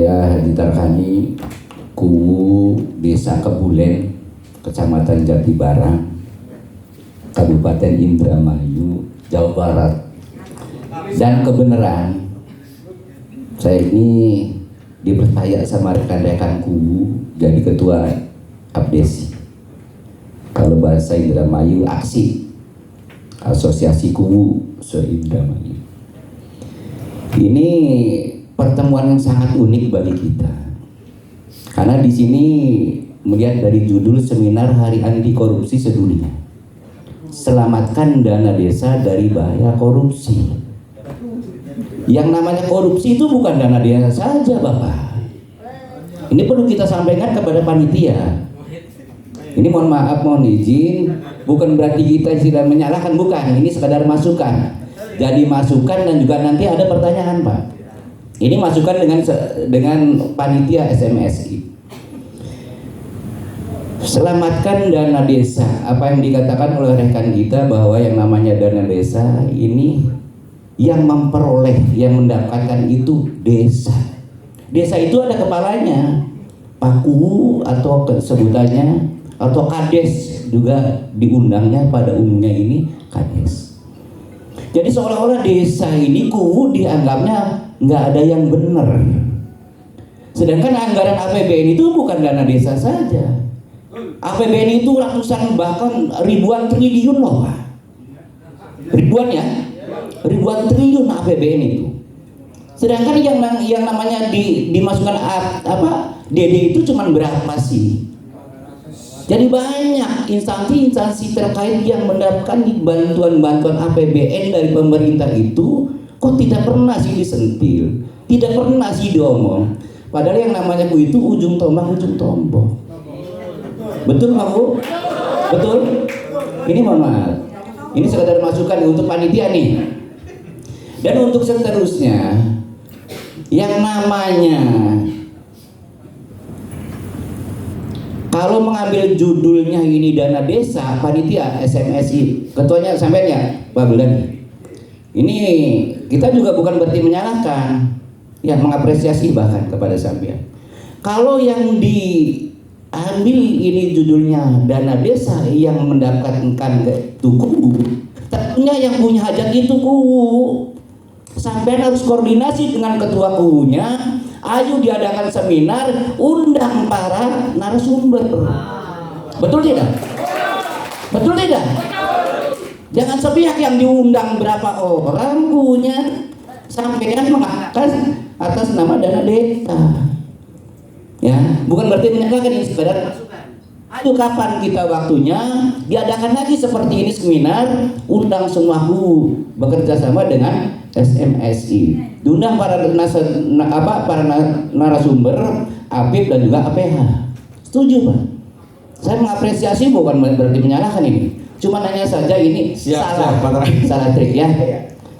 Saya Haji Tarkani, Kuwu Desa Kebulen, Kecamatan Jatibarang, Kabupaten Indramayu, Jawa Barat. Dan kebenaran saya ini dipercaya sama rekan-rekan Kuwu jadi ketua Abdesi. Kalau bahasa Indramayu, aksi Asosiasi Kuwu se-Indramayu. Ini pertemuan yang sangat unik bagi kita, karena di sini melihat dari judul seminar Hari Anti Korupsi Sedunia, selamatkan dana desa dari bahaya korupsi. Yang namanya korupsi itu bukan dana desa saja, Bapak. Ini perlu kita sampaikan kepada panitia. Ini mohon maaf, mohon izin, bukan berarti kita tidak menyalahkan, bukan. Ini sekadar masukan. Jadi masukan dan juga nanti ada pertanyaan, Pak. Ini masukan dengan panitia SMSI. Selamatkan dana desa. Apa yang dikatakan oleh rekan kita bahwa yang namanya dana desa ini yang memperoleh, yang mendapatkan itu desa. Desa itu ada kepalanya, Paku atau sebutannya atau Kades juga diundangnya pada umumnya ini Kades. Jadi seolah-olah desa ini Kuwu dianggapnya nggak ada yang benar. Sedangkan anggaran APBN itu bukan dana desa saja. APBN itu ratusan bahkan ribuan triliun loh, Pak. Ribuan ya, ribuan triliun APBN itu. Sedangkan yang namanya dimasukkan apa DD itu cuma berapa sih? Jadi banyak instansi-instansi terkait yang mendapatkan bantuan-bantuan APBN dari pemerintah itu kok tidak pernah sih disentil, tidak pernah sih diomong. Padahal yang namanya ku itu ujung tombak ujung tombol. Betul Pak Bu? Betul? Ini mohon maaf. Ini sekadar masukan untuk panitia nih. Dan untuk seterusnya, yang namanya kalau mengambil judulnya ini dana desa, panitia SMSI, ketuanya sampean ya, Pak Bulan. Ini kita juga bukan berarti menyalahkan, ya mengapresiasi bahkan kepada sampean. Kalau yang diambil ini judulnya dana desa yang mendapatkan ke Kuwu, tentunya yang punya hajat itu Kuwu. Sampean harus koordinasi dengan ketua Kuwunya. Ayo diadakan seminar, undang para narasumber. Betul tidak? Betul tidak? Jangan sepihak yang diundang berapa orang punya, sampaikan mengangkat atas nama dana desa. Ya, bukan berarti menyalahkan, ini sekedar masukan. Ayo kapan kita waktunya diadakan lagi seperti ini seminar, undang semua Kuwu bekerja sama dengan SMSI, diundang para narasumber APIP dan juga APH. Setuju Pak? Saya mengapresiasi, bukan berarti menyalahkan ini. Cuma hanya saja ini salah trik ya.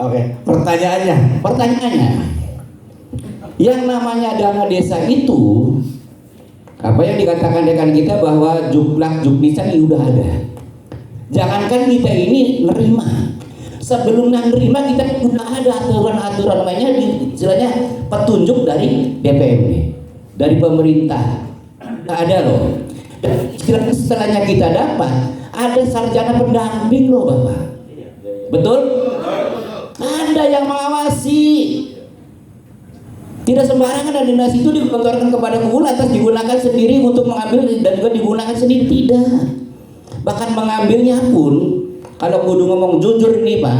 Oke. Pertanyaannya, yang namanya dana desa itu, apa yang dikatakan rekan kita bahwa juknisan ini udah ada. Jangankan kita ini nerima. Sebelum menerima kita sudah ada aturan-aturan lainnya, istilahnya petunjuk dari DPRD, dari pemerintah. Nggak ada loh. Dan istilahnya setelahnya kita dapat ada sarjana pendamping loh Bapak. Betul? Ada yang mengawasi. Tidak sembarangan dana desa itu digelontorkan kepada Kuwu lantas digunakan sendiri untuk mengambil dan juga digunakan sendiri, tidak. Bahkan mengambilnya pun, kalau kudu ngomong jujur ini Pak,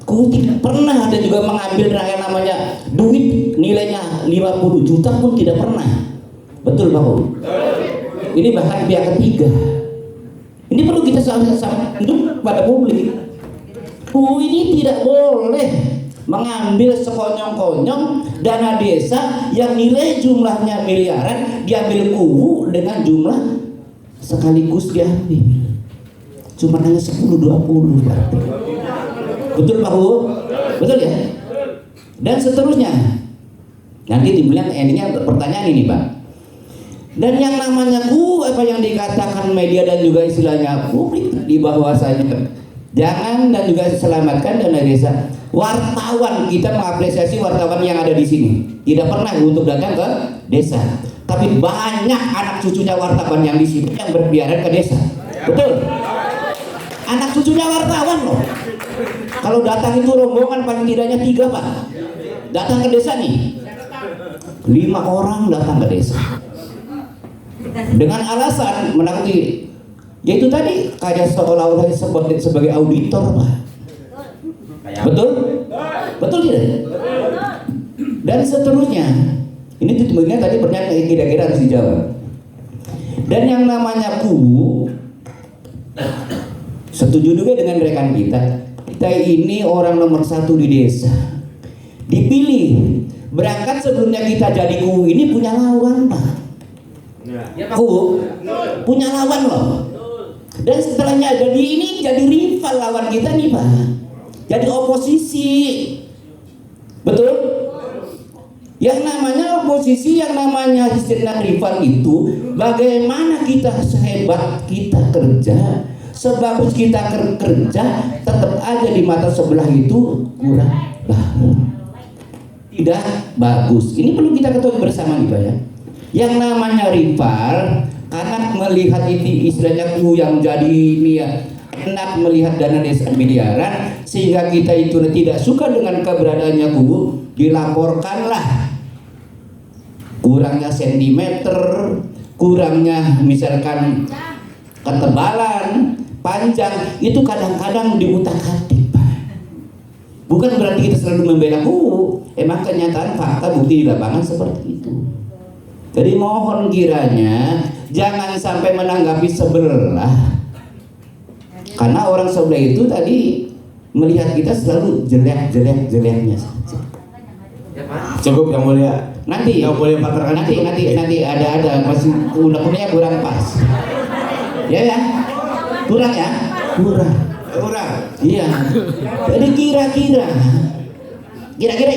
Kuwu tidak pernah ada juga mengambil yang namanya duit nilainya 50 juta pun tidak pernah. Betul Pak Bu? Ini bahkan pihak ketiga. Ini perlu kita sama-sama pada publik. Kuwu ini tidak boleh mengambil sekonyong-konyong dana desa yang nilai jumlahnya miliaran, diambil Kuwu dengan jumlah sekaligus diambil cuma hanya 10-20. Betul Pak Bu? Betul ya? Dan seterusnya. Nanti timbulnya endingnya pertanyaan ini Pak. Dan yang namanya Kuwu, apa yang dikatakan media dan juga istilahnya publik di bahwasanya jangan dan juga selamatkan dana desa. wartawan, kita mengapresiasi wartawan yang ada di sini. Tidak pernah untuk datang ke desa. Tapi banyak anak cucunya wartawan yang di sini yang berkeliaran ke desa. Betul? Anak cucunya wartawan loh. Kalau datang itu rombongan paling tidaknya 3 Pak. Datang ke desa nih. 5 orang datang ke desa. Dengan alasan menakuti. Yaitu tadi kayak seolah-olah sebagai auditor Pak. Betul? Betul tidak? Dan seterusnya. Ini tujuannya tadi pertanyaan kira-kira harus dijawab. Dan yang namanya kubu, setuju juga dengan rekan kita. Kita ini orang nomor 1 di desa. Dipilih. Berangkat sebelumnya kita jadi kubu ini punya lawan Pak. Kubu punya lawan loh. Dan setelahnya jadi ini jadi rival lawan kita nih Pak. Jadi oposisi. Betul? Yang namanya oposisi, yang namanya istilah rival itu, bagaimana kita sehebat kita kerja, sebagus kita kerja, tetap aja di mata sebelah itu kurang bagus. Tidak bagus. Ini perlu kita ketahui bersama nih Pak ya. Yang namanya rival, karena melihat ini istilahnya kubu yang jadi ini ya, enak melihat dana desa miliaran, sehingga kita itu tidak suka dengan keberadaannya kubu, dilaporkanlah kurangnya sentimeter, kurangnya misalkan ketebalan, panjang, itu kadang-kadang diutak-atik Pak. Bukan berarti kita selalu membela kubu, emang kenyataan fakta bukti di lapangan seperti itu. Jadi mohon kiranya jangan sampai menanggapi sebelah, karena orang sebelah itu tadi melihat kita selalu jelek-jeleknya saja. Cukup yang mulia. Nanti yang mulia Pak nanti ada masih undang-undangnya kurang pas. Ya. Kurang ya? Kurang. Iya. Jadi kira-kira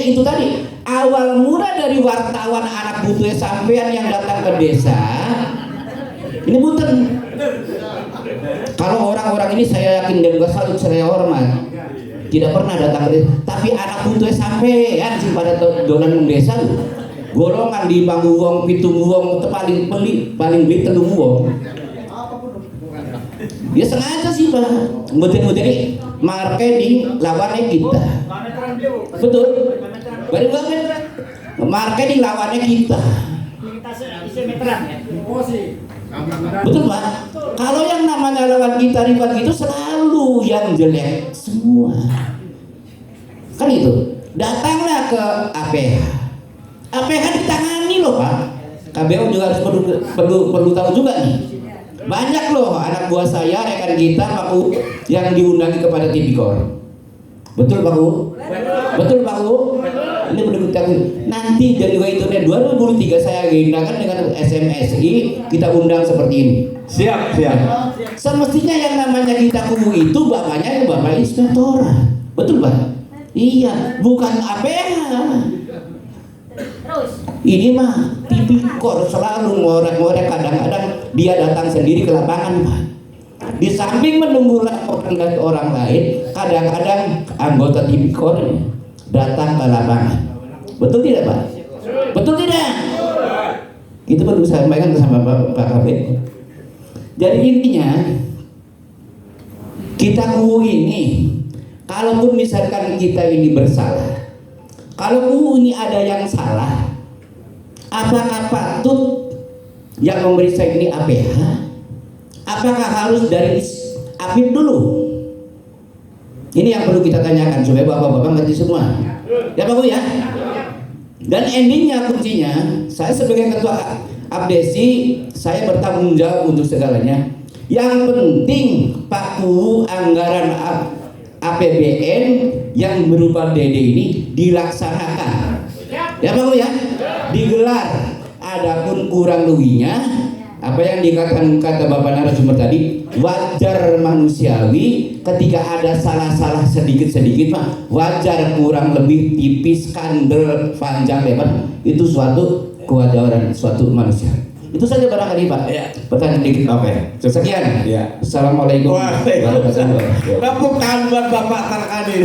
itu tadi awal mula dari wartawan anak butuh sampean yang datang ke desa. Ini punten. Kalau orang-orang ini saya yakin dan juga salut, saya hormat. Tidak pernah datang ke desa, tapi anak butuh sampean sih pada dolan desa tuh. Golongan di bangku wong, pitung wong, paling beli telung wong. Dia sengaja sih Pak, mudin marketing lawannya kita. Betul. Baru banget. Marketing lawannya kita. Betul Pak. Kalau yang namanya lawan kita rival itu selalu yang jelek semua. Kan itu. Datanglah ke APH. APH ditangani loh Pak. KBO juga harus perlu tahu juga nih. Banyak loh anak buah saya, rekan kita Pak U, yang diundangi kepada Tipikor. Betul Pak U? Betul Pak U? Ini perlu kita nanti dan juga itu 2023 saya agendakan dengan SMSI kita undang seperti ini. Siap. Semestinya yang namanya kita kubu itu bapaknya Bapak Inspektorat. Betul Pak? Iya, bukan APH. Ini mah Tipikor selalu ngorek-ngorek, kadang-kadang dia datang sendiri ke lapangan Pak. Di samping menunggu laporan dari orang lain, kadang-kadang anggota Tipikor datang ke lapangan. Betul tidak Pak? Betul tidak? Itu perlu saya sampaikan bersama Pak Kabit. Jadi intinya kita kubu ini, kalaupun misalkan kita ini bersalah, kalau kubu ini ada yang salah, apakah patut yang memeriksa ini APH? Apakah harus dari APIP dulu? Ini yang perlu kita tanyakan supaya bapak-bapak ngerti semua. Ya Pak Bu ya. Dan endingnya kuncinya, saya sebagai ketua Abdesi, saya bertanggung jawab untuk segalanya. Yang penting Pak Bu, anggaran APBN yang berupa DD ini dilaksanakan. Ya Pak Bu ya. Digelar. Adapun kurang lebihnya apa yang dikatakan kata Bapak narasumber tadi, wajar manusiawi ketika ada salah-salah sedikit-sedikit mah wajar, kurang lebih tipis, kandel, panjang, lebar, itu suatu kewajaran suatu manusia. Itu saja barangkali Pak. Ya. Pertanyaan dikit. Oke. Sekian. Ya. Assalamualaikum warahmatullahi wabarakatuh. Tepuk tangan buat Bapak Tarkani.